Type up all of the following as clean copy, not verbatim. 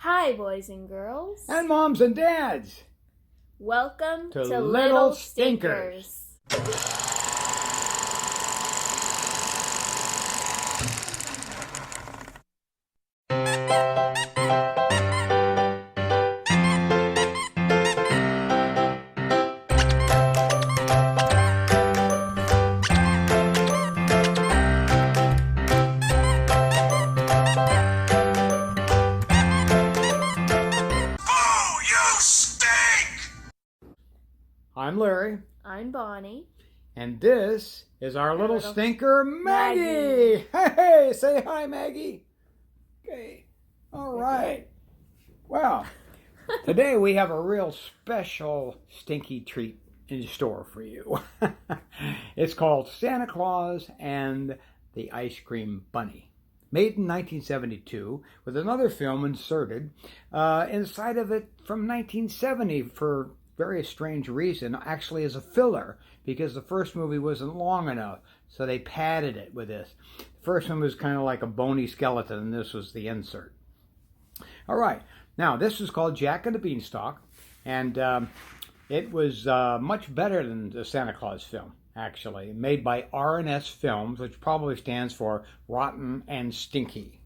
Hi, boys and girls. And moms and dads. Welcome to to Little Stinkers. I'm Larry. I'm Bonnie. And this is our little little stinker, Maggie. Hey, say hi, Maggie. Okay. All right. Well, today we have a real special stinky treat in store for you. It's called Santa Claus and the Ice Cream Bunny. Made in 1972 with another film inserted inside of it from 1970 for very strange reason, actually as a filler, because the first movie wasn't long enough, so they padded it with this. The first one was kind of like a bony skeleton, and this was the insert. All right, now this is called Jack and the Beanstalk, and it was much better than the Santa Claus film, actually, made by R&S Films, which probably stands for Rotten and Stinky.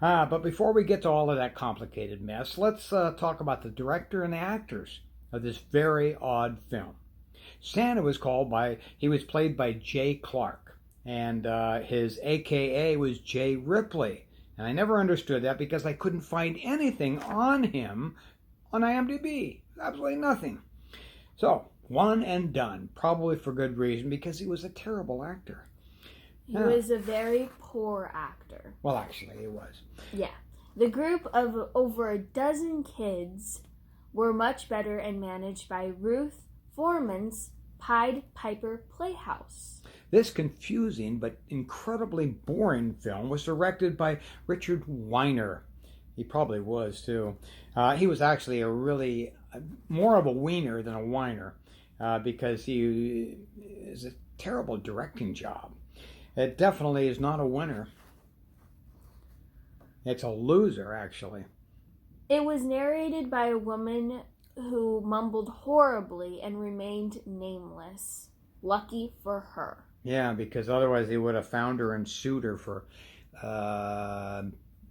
But before we get to all of that complicated mess, let's talk about the director and the actors of this very odd film. Santa was played by Jay Clark, and his AKA was Jay Ripley. And I never understood that because I couldn't find anything on him on IMDb. Absolutely nothing. So, one and done, probably for good reason, because he was a terrible actor. He was a very poor actor. Well, actually, he was. Yeah. The group of over a dozen kids were much better and managed by Ruth Foreman's Pied Piper Playhouse. This confusing but incredibly boring film was directed by Richard Weiner. He probably was, too. He was actually more of a wiener than a whiner because he is a terrible directing job. It definitely is not a winner. It's a loser, actually. It was narrated by a woman who mumbled horribly and remained nameless. Lucky for her. Yeah, because otherwise they would have found her and sued her for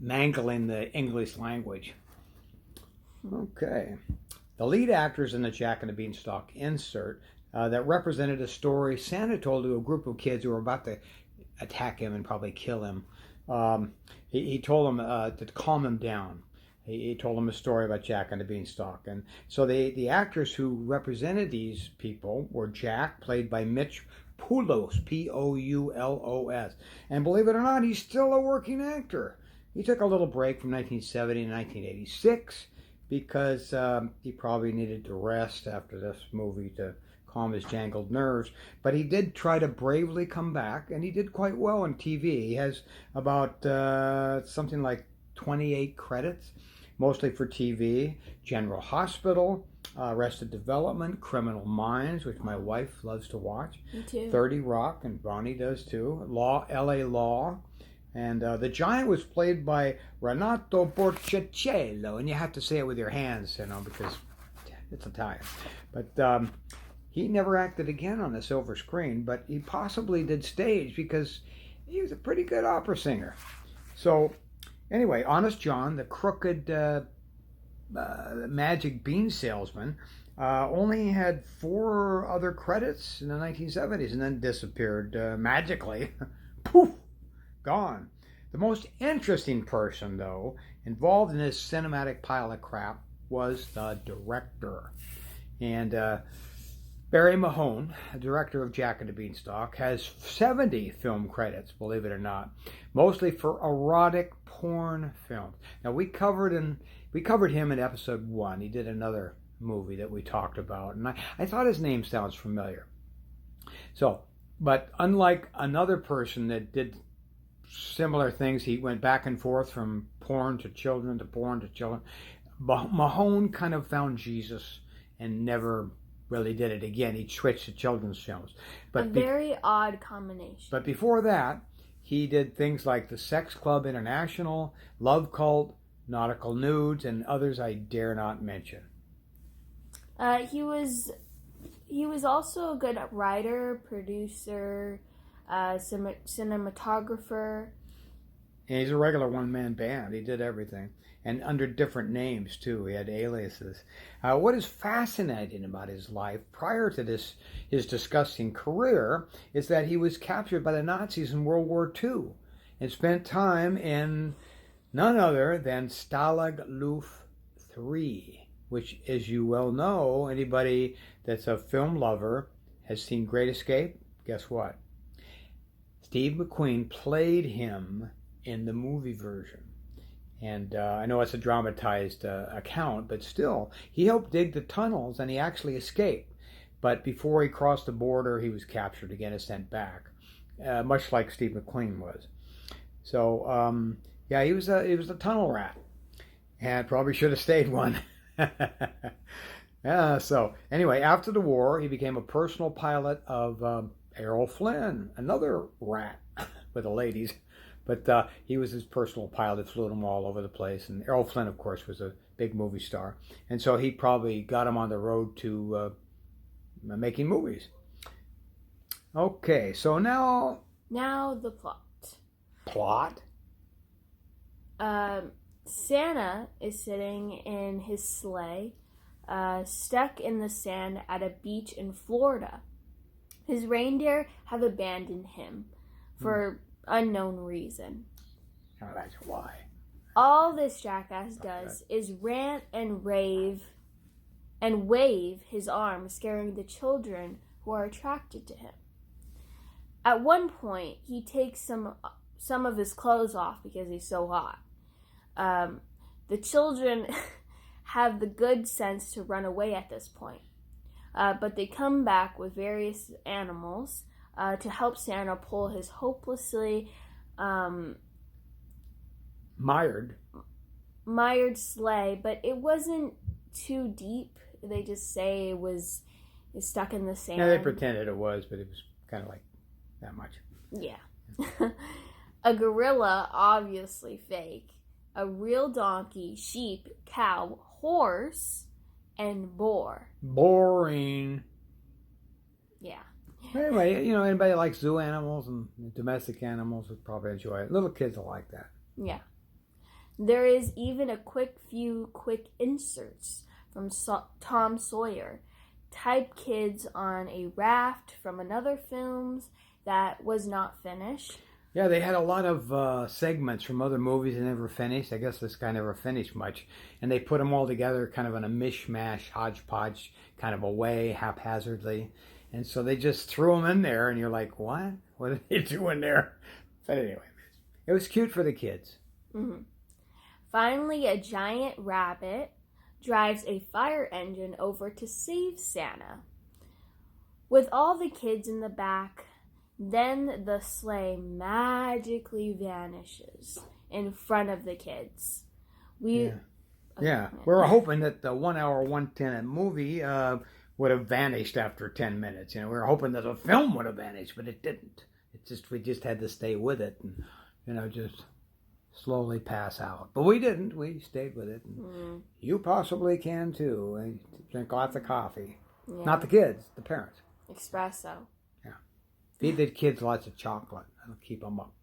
mangling the English language. Okay. The lead actors in the Jack and the Beanstalk insert that represented a story Santa told to a group of kids who were about to attack him and probably kill him. He told them to calm him down. He told them a story about Jack and the Beanstalk. And so the actors who represented these people were Jack, played by Mitch Poulos, Poulos. And believe it or not, he's still a working actor. He took a little break from 1970 to 1986 because he probably needed to rest after this movie to calm his jangled nerves, but he did try to bravely come back, and he did quite well on TV. He has about something like 28 credits, mostly for TV. General Hospital, Arrested Development, Criminal Minds, which my wife loves to watch. Me too. 30 Rock, and Bonnie does too. LA Law. And the giant was played by Renato Borcicello, and you have to say it with your hands, because it's Italian. But he never acted again on the silver screen, but he possibly did stage because he was a pretty good opera singer. So, anyway, Honest John, the crooked magic bean salesman, only had 4 other credits in the 1970s and then disappeared magically. Poof! Gone. The most interesting person, though, involved in this cinematic pile of crap was the director. And Barry Mahone, director of Jack and the Beanstalk, has 70 film credits, believe it or not, mostly for erotic porn films. Now we covered him in episode 1. He did another movie that we talked about, and I thought his name sounds familiar. So, but unlike another person that did similar things, he went back and forth from porn to children to porn to children. Mahone kind of found Jesus and never really did it again. He switched to children's films. But a very odd combination. But before that, he did things like The Sex Club International, Love Cult, nautical nudes, and others I dare not mention. He was also a good writer, producer, cinematographer. And he's a regular one-man band. He did everything. And under different names, too. He had aliases. What is fascinating about his life prior to his disgusting career, is that he was captured by the Nazis in World War II and spent time in none other than Stalag Luft 3, which, as you well know, anybody that's a film lover has seen Great Escape. Guess what? Steve McQueen played him in the movie version. And I know it's a dramatized account, but still, he helped dig the tunnels and he actually escaped. But before he crossed the border, he was captured again and sent back, much like Steve McQueen was. So, yeah, he was a tunnel rat, and probably should have stayed one. Yeah. So anyway, after the war, he became a personal pilot of Errol Flynn, another rat with the ladies. But he was his personal pilot, flew him all over the place. And Errol Flynn, of course, was a big movie star. And so he probably got him on the road to making movies. Okay, so now... Now the plot. Plot? Santa is sitting in his sleigh, stuck in the sand at a beach in Florida. His reindeer have abandoned him for unknown reason. Oh, that's why. All this jackass does is rant and rave and wave his arms, scaring the children who are attracted to him. At one point, he takes some of his clothes off because he's so hot. The children have the good sense to run away at this point, but they come back with various animals to help Santa pull his hopelessly mired sleigh, but it wasn't too deep. They just say it's stuck in the sand. Yeah, they pretended it was, but it was kind of like that much. Yeah. A gorilla, obviously fake. A real donkey, sheep, cow, horse, and boar. Boring. Yeah. Anyway, anybody likes zoo animals and domestic animals would probably enjoy it. Little kids will like that. Yeah. There is even a few quick inserts from Tom Sawyer, type kids on a raft from another films that was not finished. Yeah, they had a lot of segments from other movies that never finished. I guess this guy never finished much. And they put them all together kind of in a mishmash, hodgepodge kind of a way, haphazardly. And so they just threw them in there, and you're like, what? What are they doing there? But anyway, it was cute for the kids. Mm-hmm. Finally, a giant rabbit drives a fire engine over to save Santa. With all the kids in the back, then the sleigh magically vanishes in front of the kids. We were hoping that the 1 hour, 1:10 movie would have vanished after 10 minutes. We were hoping that the film would have vanished, but it didn't. We just had to stay with it and just slowly pass out. But we didn't. We stayed with it. And you possibly can too. And drink lots of coffee. Yeah. Not the kids, the parents. Espresso. Yeah. Feed the kids lots of chocolate. That'll keep them up.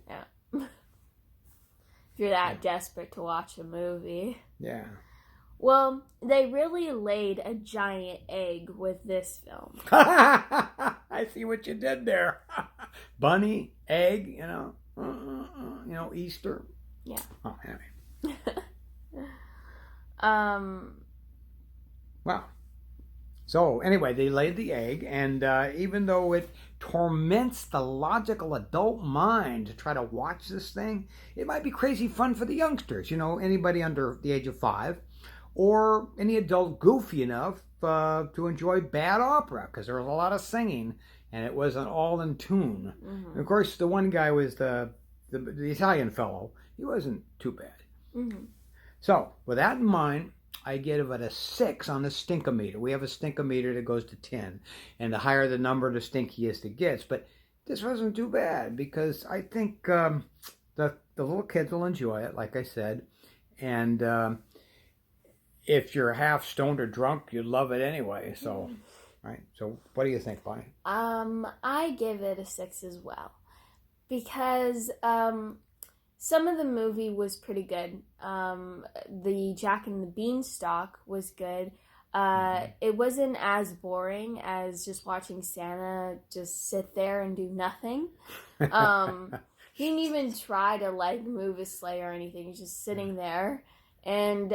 Yeah. If you're that desperate to watch a movie. Yeah. Well, they really laid a giant egg with this film. I see what you did there. Bunny, egg, Easter. Yeah. Oh, anyway. Wow. So, anyway, they laid the egg, and even though it torments the logical adult mind to try to watch this thing, it might be crazy fun for the youngsters, anybody under the age of 5, or any adult goofy enough to enjoy bad opera, because there was a lot of singing, and it wasn't all in tune. Mm-hmm. And of course, the one guy was the Italian fellow. He wasn't too bad. Mm-hmm. So, with that in mind, I give it a 6 on the stinkometer. We have a stinkometer that goes to 10. And the higher the number, the stinkiest it gets. But this wasn't too bad because I think the little kids will enjoy it, like I said. And if you're half stoned or drunk, you'd love it anyway. So, right. So, what do you think, Bonnie? I give it a 6 as well, because some of the movie was pretty good. The Jack and the Beanstalk was good. It wasn't as boring as just watching Santa just sit there and do nothing. He didn't even try to like move his sleigh or anything. He's just sitting there. And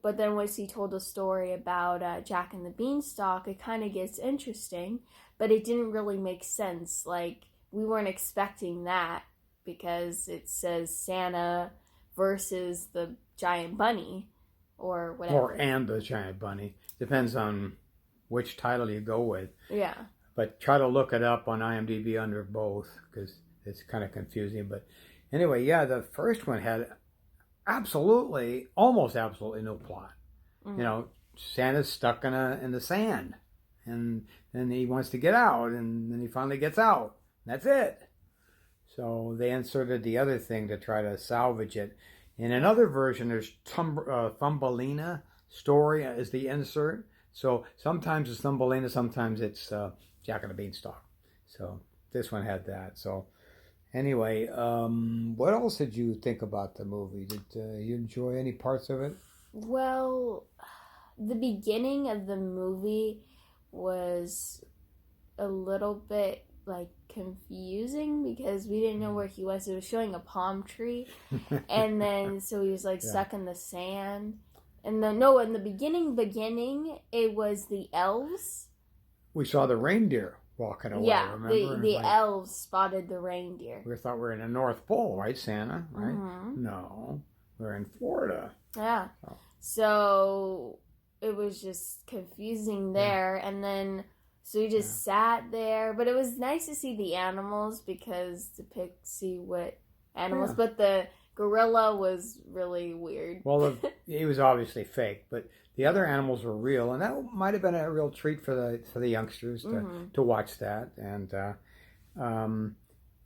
but then once he told a story about Jack and the Beanstalk, it kind of gets interesting, but it didn't really make sense. Like, we weren't expecting that, because it says Santa versus the giant bunny or whatever. And the giant bunny. Depends on which title you go with. Yeah. But try to look it up on IMDb under both, because it's kind of confusing. But anyway, yeah, the first one had almost absolutely no plot. Mm-hmm. You know, Santa's stuck in the sand, and then he wants to get out, and then he finally gets out. That's it. So they inserted the other thing to try to salvage it. In another version, there's Thumbelina story is the insert. So sometimes it's Thumbelina, sometimes it's Jack and the Beanstalk. So this one had that. So anyway, what else did you think about the movie? Did you enjoy any parts of it? Well, the beginning of the movie was a little bit like confusing, because we didn't know where he was. It was showing a palm tree, and then so he was like stuck in the sand. And then in the beginning it was the elves. We saw the reindeer walking away. Yeah, remember? the elves spotted the reindeer. We thought we were in the North Pole, right, Santa? Right? Mm-hmm. No, we're in Florida. Yeah. Oh. So it was just confusing there, and then. So we just sat there, but it was nice to see the animals, because to see what animals, but the gorilla was really weird. Well, he was obviously fake, but the other animals were real, and that might have been a real treat for the youngsters to watch that. And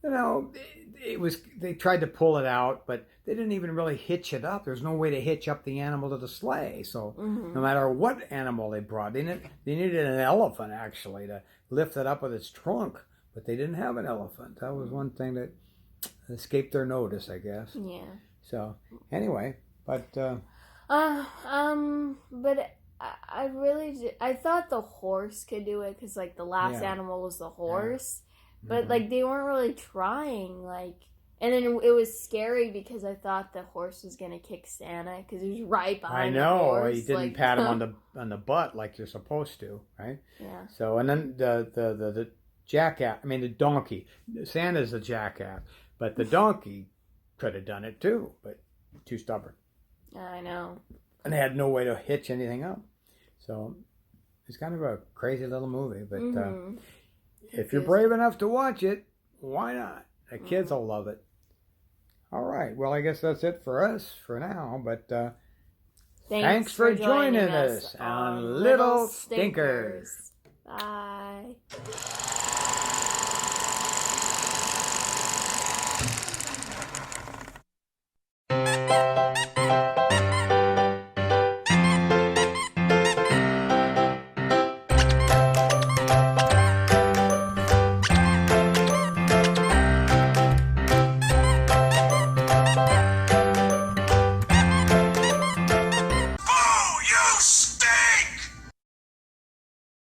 you know, they tried to pull it out, but they didn't even really hitch it up. There's no way to hitch up the animal to the sleigh. So no matter what animal they brought, they needed an elephant actually to lift it up with its trunk, but they didn't have an elephant. That was one thing that escaped their notice, I guess. Yeah. So anyway, but I really I thought the horse could do it, because like the last animal was the horse. But, like, they weren't really trying, like... And then it was scary, because I thought the horse was going to kick Santa, because he was right behind the horse. I know, he didn't pat him on the butt like you're supposed to, right? Yeah. So, and then the jackass, I mean, the donkey. Santa's a jackass, but the donkey could have done it too, but too stubborn. I know. And they had no way to hitch anything up. So, it's kind of a crazy little movie, but... if you're brave enough to watch it, why not? The kids will love it. All right. Well, I guess that's it for us for now. But thanks for joining us on Little Stinkers. Bye. You stink!